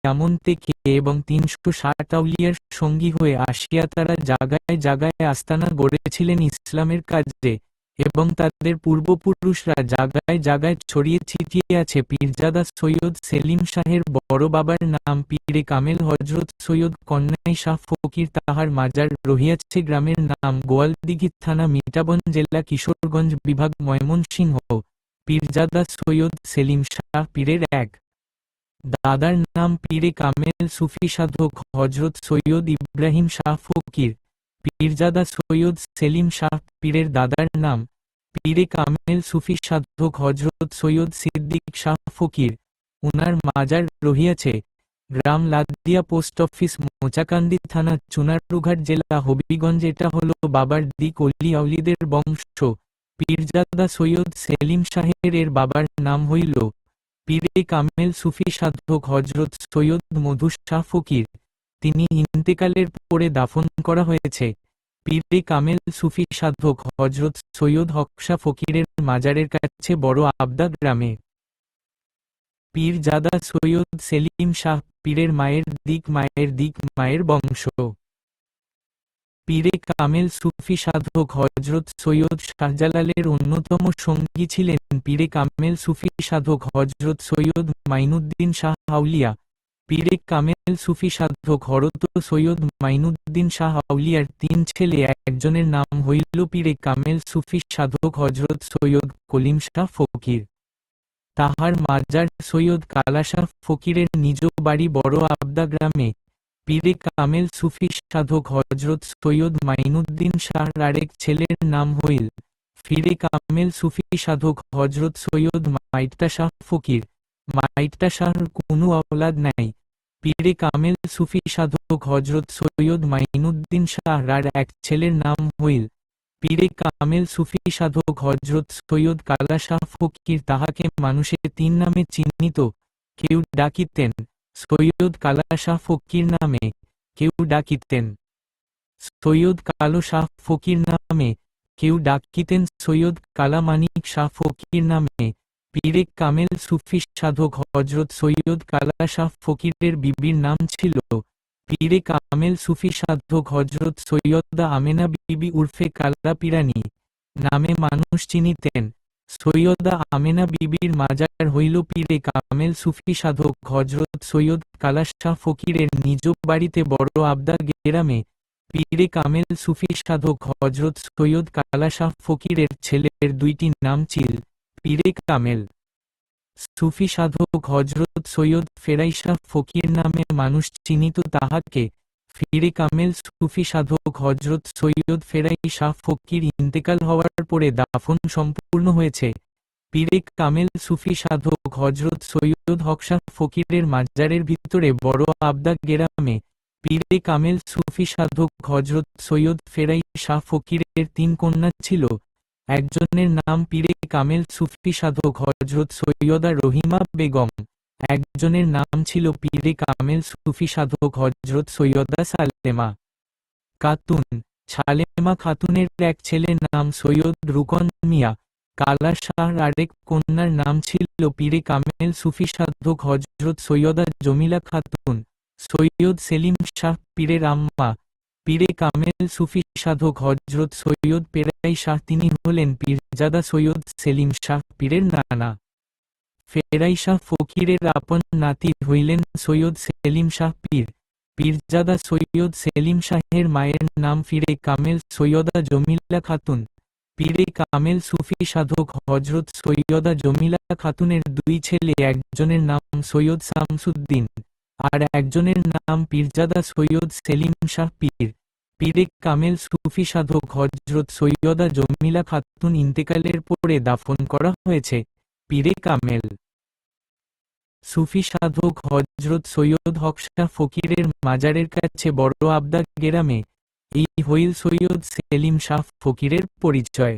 Eamon থেকে এবং 360 আউলিয়ার সঙ্গী হয়ে আসিয়া তারা জায়গায় জায়গায় আস্তানা গড়েছিলেন ইসলামের কাজে, এবং তাদের পূর্বপুরুষরা জায়গায় জায়গায় ছড়িয়ে ছিটিয়ে আছে। পীরজাদা সৈয়দ সেলিম শাহের বড় বাবার নাম পীরে কামেল হজরত সৈয়দ কন্যাই শাহ ফকির, তাহার মাজার রহিয়াছে গ্রামের নাম গোয়ালদিঘি, থানা মিঠাবন, জেলা কিশোরগঞ্জ, বিভাগ ময়মনসিংহ। পীরজাদা সৈয়দ সেলিম শাহ পীরের এক দাদার নাম পীরে কামেল সুফি সাধক হজরত সৈয়দ ইব্রাহিম শাহ ফকির। পীরজাদা সৈয়দ সেলিম শাহ পীরের দাদার নাম পীরে কামেল সুফি সাধক হজরত সৈয়দ সিদ্দিক শাহ ফকির। উনার মাজার রহিয়াছে গ্রাম লাদিয়া, পোস্ট অফিস, মোচাকান্দি থানা, চুনারুঘাট, জেলা হবিগঞ্জ। এটা হলো বাবার দিক অলি আউলিদের বংশ। পীরজাদা সৈয়দ সেলিম শাহের এর বাবার নাম হইল পীরে কামেল সুফি সাধক হজরত সৈয়দ মধু শাহ ফকির। তিনি ইন্তেকালের পরে দাফন করা হয়েছে পীরে কামেল সুফি সাধক হজরত সৈয়দ হক শাহ ফকিরের মাজারের কাছে বড় আবদা গ্রামে। পীরজাদা সৈয়দ সেলিম শাহ পীরের মায়ের দিক মায়ের বংশ। পীরে কামেল সুফি সাধক হজরত সৈয়দ শাহজালালের অন্যতম সঙ্গী ছিলেন পীরে কামেল সুফি সাধক হজরত সৈয়দ মাইনুদ্দিন শাহ আউলিয়া। পীরে কামেল সুফি সাধক হরত সৈয়দ মাইনুদ্দিন শাহ আউলিয়ার 3 ছেলে, একজনের নাম হইল পীরে কামেল সুফি সাধক হজরত সৈয়দ কলিম শাহ ফকির। তাহার মাজার সৈয়দ কালা শাহ ফকিরের নিজ বাড়ি বড় আবদা গ্রামে। পীরে কামেল সুফি সাধক হজরত সৈয়দ মাইনুদ্দিন শাহর আরেক ছেলের নাম হইল পীরে কামেল সুফি সাধক হজরত সৈয়দ মাইটটা শাহ ফকির। মাইটটা শাহর কোনো অওলাদ নাই। পীরে কামেল সুফি সাধক হজরত সৈয়দ মাইনুদ্দিন শাহর আর এক ছেলের নাম হইল পীরে কামেল সুফি সাধক হজরত সৈয়দ কালা শাহ ফকির। তাহাকে মানুষে 3 নামে চিহ্নিত, কেউ ডাকিতেন সৈয়দ কালা শাহ ফকির নামে, কেউ ডাকিতেন সৈয়দ কালো শাহ ফকির নামে, কেউ ডাকিতেন সৈয়দ কালা মানিক শাহ ফকির নামে। পীরে কামেল সুফি সাধক হজরত সৈয়দ কালা শাহ ফকিরের বিবির নাম ছিল পীরে কামেল সুফি সাধক হজরত সৈয়দা আমেনা বিবি উর্ফে কালা পিরানি নামে মানুষ চিনিতেন। সৈয়দা আমেনা বিবির মাজার হইল পীরে কামেল সুফি সাধক হজরত সৈয়দ কালা শাহ ফকিরের নিজ বাড়িতে বড় আবদা গ্রামে। পীরে কামেল সুফি সাধক হজরত সৈয়দ কালা শাহ ফকিরের ছেলের 2টি নাম ছিল পীরে কামেল সুফি সাধক হজরত সৈয়দ ফেরাই শাহ ফকির নামে মানুষ চিনিত তাহাকে। পীরে কামেল সুফি সাধক হজরত সৈয়দ ফেরাই শাহ ফকির ইন্তেকাল হওয়ার পরে দাফন সম্পূর্ণ হয়েছে পীরে কামেল সুফি সাধক হজরত সৈয়দ হক শাহ ফকিরের মাজারের ভিতরে বড় আবদা গ্রামে। পীরে কামেল সুফি সাধক হজরত সৈয়দ ফেরাই শাহ ফকিরের 3 কন্যা ছিল। একজনের নাম পীরে কামেল সুফি সাধক হজরত সৈয়দা রহিমা বেগম, একজনের নাম ছিল পীরে কামেল সুফি সাধক হজরত সৈয়দা সালেমা খাতুন। সালেমা খাতুনের এক ছেলের নাম সৈয়দ রুকন মিয়া। কালা শাহর আরেক কন্যার নাম ছিল পীরে কামেল সুফি সাধক হজরত সৈয়দা জমিলা খাতুন। সৈয়দ সেলিম শাহ পীরের আম্মা পীরে কামেল সুফি সাধক হজরত সৈয়দ পেরাই শাহ, তিনি হলেন পীরজাদা সৈয়দ সেলিম শাহ পীরের নানা। ফেরাই শাহ ফকিরের আপন নাতি হইলেন সৈয়দ সেলিম শাহ পীর। পীরজাদা সৈয়দ সেলিম শাহের মায়ের নাম পীরে কামেল সৈয়দা জমিলা খাতুন। পীরে কামেল সুফি সাধক হজরত সৈয়দা জমিলা খাতুনের 2 ছেলে, একজনের নাম সৈয়দ শামসুদ্দিন আর একজনের নাম পীরজাদা সৈয়দ সেলিম শাহ পীর। পীরে কামেল সুফি সাধক হজরত সৈয়দা জমিলা খাতুন ইন্তেকালের পরে দাফন করা হয়েছে পীরে কামেল সুফি সাধক হজরত সৈয়দ হক শাহ ফকিরের মাজারের কাছে বড় আবদা গ্রামে। এই হইল সৈয়দ সেলিম শাহ ফকিরের পরিচয়।